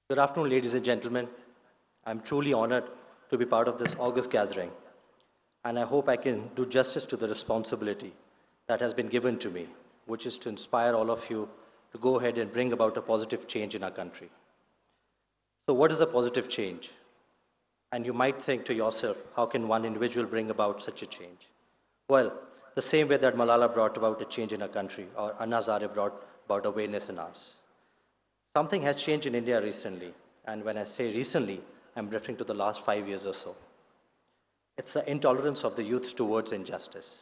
Good afternoon, ladies and gentlemen. I'm truly honored to be part of this August gathering, and I hope I can do justice to the responsibility that has been given to me, which is to inspire all of you to go ahead and bring about a positive change in our country. So, what is a positive change? And you might think to yourself, how can one individual bring about such a change? Well, the same way that Malala brought about a change in our country, or Anna Hazare brought about awareness in us. Something has changed in India recently, and when I say recently, I'm referring to the last 5 years or so. It's the intolerance of the youth towards injustice.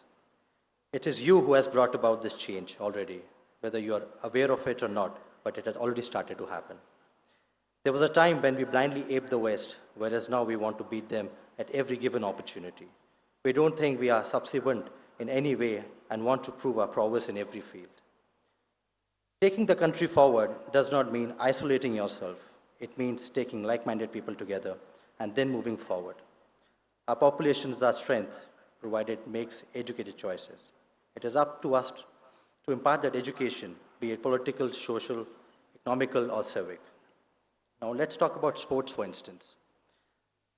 It is you who has brought about this change already, whether you are aware of it or not, but it has already started to happen. There was a time when we blindly aped the West, whereas now we want to beat them at every given opportunity. We don't think we are subsequent in any way and want to prove our prowess in every field. Taking the country forward does not mean isolating yourself. It means taking like-minded people together and then moving forward. Our population is our strength, provided it makes educated choices. It is up to us to impart that education, be it political, social, economical, or civic. Now let's talk about sports, for instance.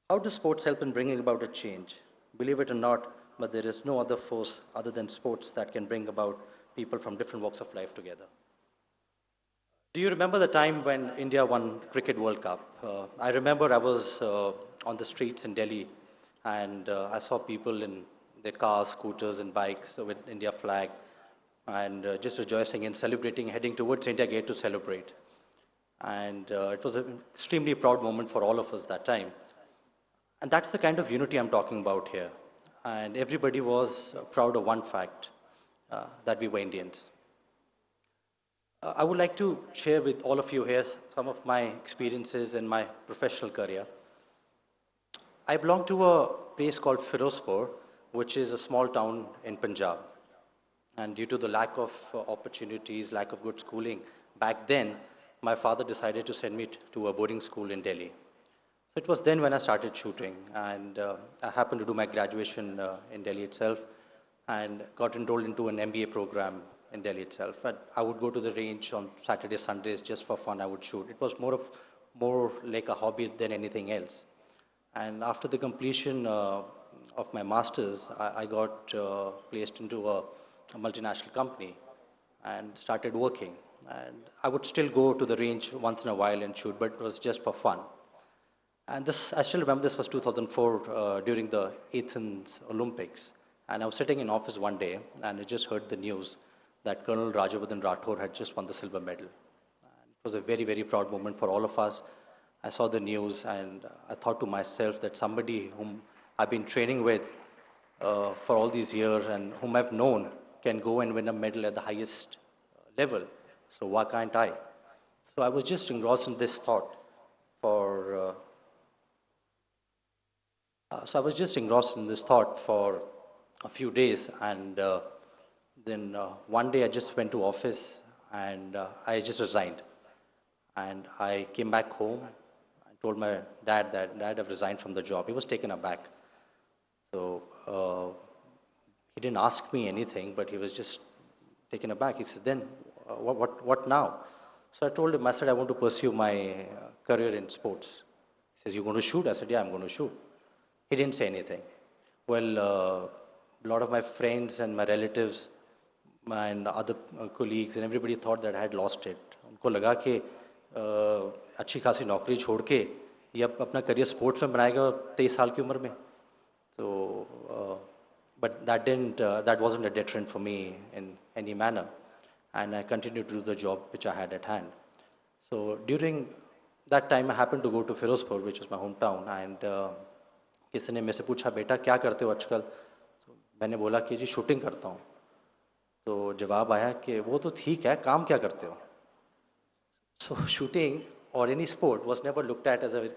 How does sports help in bringing about a change? Believe it or not, but there is no other force other than sports that can bring about people from different walks of life together. Do you remember the time when India won the Cricket World Cup? I remember I was on the streets in Delhi and I saw people in their cars, scooters and bikes with India flag and just rejoicing and celebrating, heading towards India Gate to celebrate. And it was an extremely proud moment for all of us that time. And that's the kind of unity I'm talking about here. And everybody was proud of one fact, that we were Indians. I would like to share with all of you here some of my experiences in my professional career. I belong to a place called Firozpur, which is a small town in Punjab. And due to the lack of opportunities, lack of good schooling, back then, my father decided to send me to a boarding school in Delhi. So it was then when I started shooting, and I happened to do my graduation in Delhi itself, and got enrolled into an MBA program in Delhi itself. But I would go to the range on Saturdays, Sundays, just for fun. I would shoot. It was more like a hobby than anything else. And after the completion of my masters, I got placed into a multinational company and started working. And I would still go to the range once in a while and shoot, but it was just for fun. And this, I still remember this was 2004 during the Athens Olympics. And I was sitting in office one day and I just heard the news that Colonel Rajavardhan Rathore had just won the silver medal. And it was a very, very proud moment for all of us. I saw the news and I thought to myself that somebody whom I've been training with for all these years and whom I've known can go and win a medal at the highest level. So why can't I? So I was just engrossed in this thought for a few days, and then one day I just went to office and I just resigned. And I came back home and told my dad that, Dad, I've resigned from the job. He was taken aback. So he didn't ask me anything, but he was just taken aback. He said, then what now? So I told him, I said, I want to pursue my career in sports. He says, you're going to shoot? I said, yeah, I'm going to shoot. He didn't say anything. Well, a lot of my friends and my relatives and other colleagues and everybody thought that I had lost it. उनको लगा कि अच्छी खासी नौकरी छोड़ के ये अपना करियर स्पोर्ट्स में बनाएगा 23 साल की उम्र में. So, but that wasn't a deterrent for me in any manner, and I continued to do the job which I had at hand. So during that time, I happened to go to Firozpur, which is my hometown, and किसी ने मेरे से पूछा बेटा क्या करते हो आजकल. So, मैंने बोला कि जी शूटिंग करता हूँ. तो जवाब आया कि वो तो ठीक है, काम क्या करते हो? So shooting or any sport was never looked at as a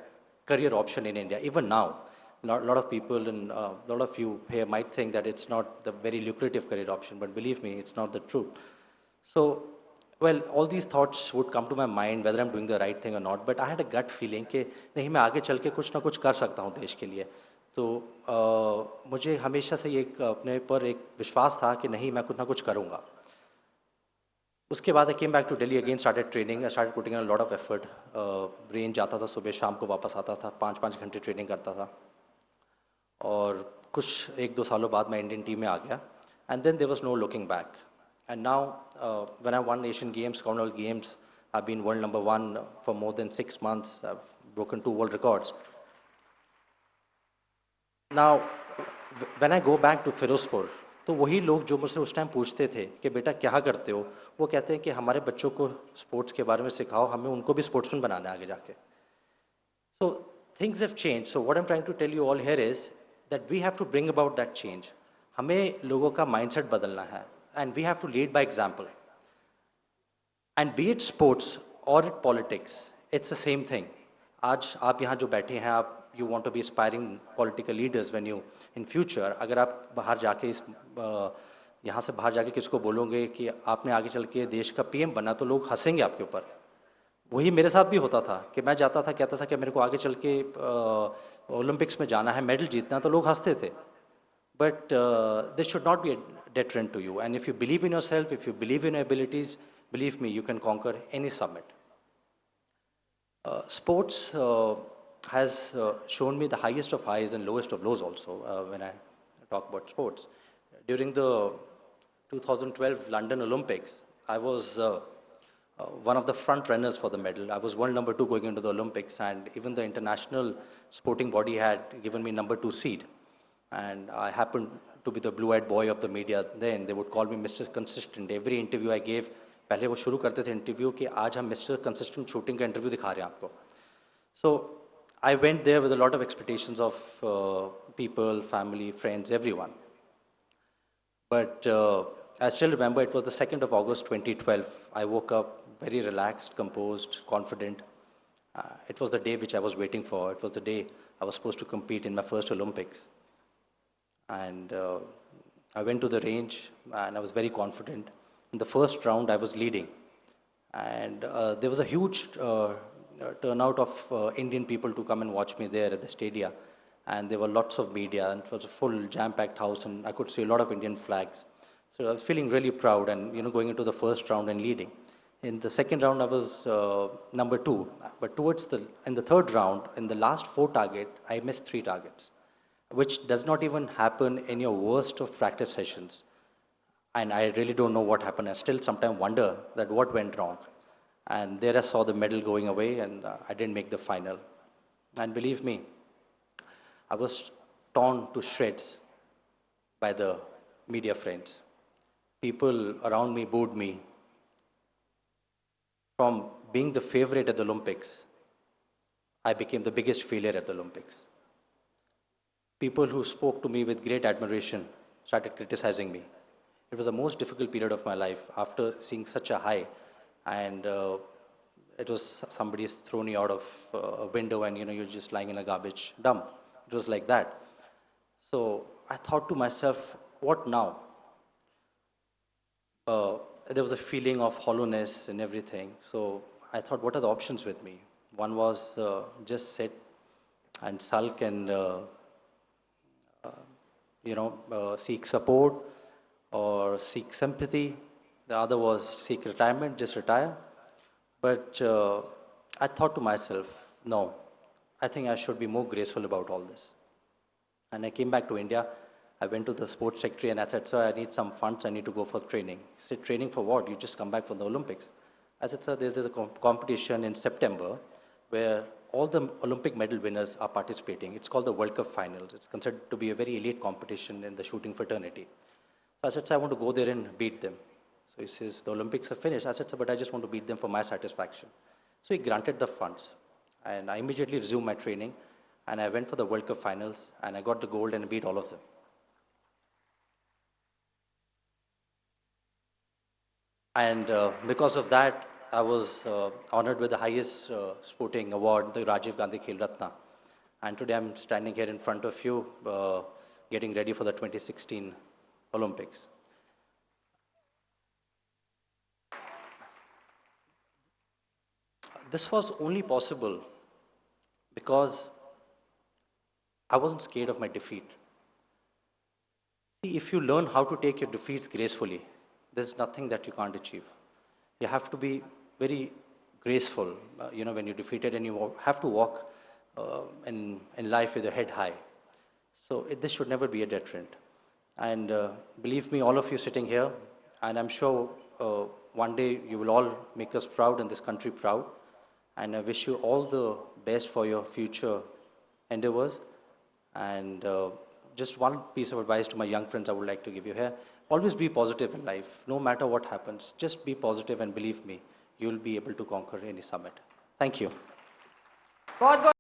career option in India. Even now, a lot of people and a lot of you here might think that it's not the very lucrative career option, but believe me, it's not the truth. So, well, all these thoughts would come to my mind whether I'm doing the right thing or not, but I had a gut feeling कि नहीं मैं आगे चल के कुछ ना कुछ कर सकता हूँ देश के लिए. तो मुझे हमेशा से एक अपने पर एक विश्वास था कि नहीं मैं कुछ ना कुछ करूँगा. उसके बाद I came back to Delhi again, started training. I started putting in a lot of effort. Range जाता था सुबह, शाम को वापस आता था, 5-5 घंटे ट्रेनिंग करता था. और कुछ 1-2 सालों बाद मैं इंडियन टीम में आ गया. And then there was no looking back. And now, when I won Asian Games, Commonwealth Games, I've been world number 1 for more than 6 months. I've broken 2 world records. Now, when I go back to Firozpur, तो वही लोग जो मुझसे उस time पूछते थे कि बेटा क्या करते हो, वो कहते हैं कि हमारे बच्चों को स्पोर्ट्स के बारे में सिखाओ, हमें उनको भी स्पोर्ट्समैन बनाना है आगे जाके. So things have changed. So what I'm trying to tell you all here is that we have to bring about that change. हमें लोगों का mindset बदलना है, and we have to lead by example. And be it sports or it politics, it's the same thing. आज आप यहाँ जो बैठे हैं, आप you want to be aspiring political leaders when you in future, अगर आप बाहर जाके यहाँ से बाहर जाके किसको बोलोगे कि आपने आगे चल के देश का पीएम बना, तो लोग हंसेंगे आपके ऊपर. वही मेरे साथ भी होता था कि मैं जाता था, कहता था कि मेरे को आगे चल के ओलंपिक्स में जाना है, मेडल जीतना, तो लोग हंसते थे. But this should not be a deterrent to you. And if you believe in yourself, if you believe in your abilities, believe me, you can conquer any summit. Sports has shown me the highest of highs and lowest of lows also when I talk about sports. During the 2012 London Olympics, I was one of the front runners for the medal. I was world number 2 going into the Olympics, and even the international sporting body had given me number 2 seed. And I happened to be the blue-eyed boy of the media then. They would call me Mr. Consistent. Every interview I gave, पहले वो शुरू करते थे interview कि आज हम mister consistent shooting का interview दिखा रहे हैं आपको. So I went there with a lot of expectations of people, family, friends, everyone. But I still remember it was the 2nd of August 2012. I woke up very relaxed, composed, confident. It was the day which I was waiting for. It was the day I was supposed to compete in my first Olympics. And I went to the range and I was very confident. In the first round, I was leading. And there was a huge turnout of Indian people to come and watch me there at the stadia. And there were lots of media, and it was a full jam-packed house, and I could see a lot of Indian flags. So I was feeling really proud and, going into the first round and leading. In the second round, I was number 2. But in the third round, in the last 4 targets, I missed 3 targets, which does not even happen in your worst of practice sessions. And I really don't know what happened. I still sometimes wonder that what went wrong. And there I saw the medal going away, and I didn't make the final. And believe me, I was torn to shreds by the media friends. People around me booed me. From being the favorite at the Olympics, I became the biggest failure at the Olympics. People who spoke to me with great admiration started criticizing me. It was the most difficult period of my life after seeing such a high, and it was somebody's thrown you out of a window and you're just lying in a garbage dump. It was like that. So I thought to myself, what now? There was a feeling of hollowness and everything. So I thought, what are the options with me? One was just sit and sulk and seek support or seek sympathy. The other was seek retirement, just retire. But I thought to myself, no, I think I should be more graceful about all this. And I came back to India. I went to the sports secretary and I said, sir, I need some funds. I need to go for training. He said, training for what? You just come back from the Olympics. I said, sir, there's a competition in September where all the Olympic medal winners are participating. It's called the World Cup Finals. It's considered to be a very elite competition in the shooting fraternity. So I said, sir, I want to go there and beat them. So he says, the Olympics are finished. I said, sir, but I just want to beat them for my satisfaction. So he granted the funds. And I immediately resumed my training. And I went for the World Cup Finals. And I got the gold and beat all of them. And because of that, I was honored with the highest sporting award, the Rajiv Gandhi Khel Ratna. And today I'm standing here in front of you, getting ready for the 2016 Olympics. This was only possible because I wasn't scared of my defeat. See, if you learn how to take your defeats gracefully, there's nothing that you can't achieve. you have to be very graceful, when you're defeated, and you have to walk in life with your head high. So this should never be a deterrent. And believe me, all of you sitting here, and I'm sure one day you will all make us proud and this country proud. And I wish you all the best for your future endeavors. And just one piece of advice to my young friends I would like to give you here. Always be positive in life, no matter what happens. Just be positive, and believe me, you will be able to conquer any summit. Thank you. बहुत बहुत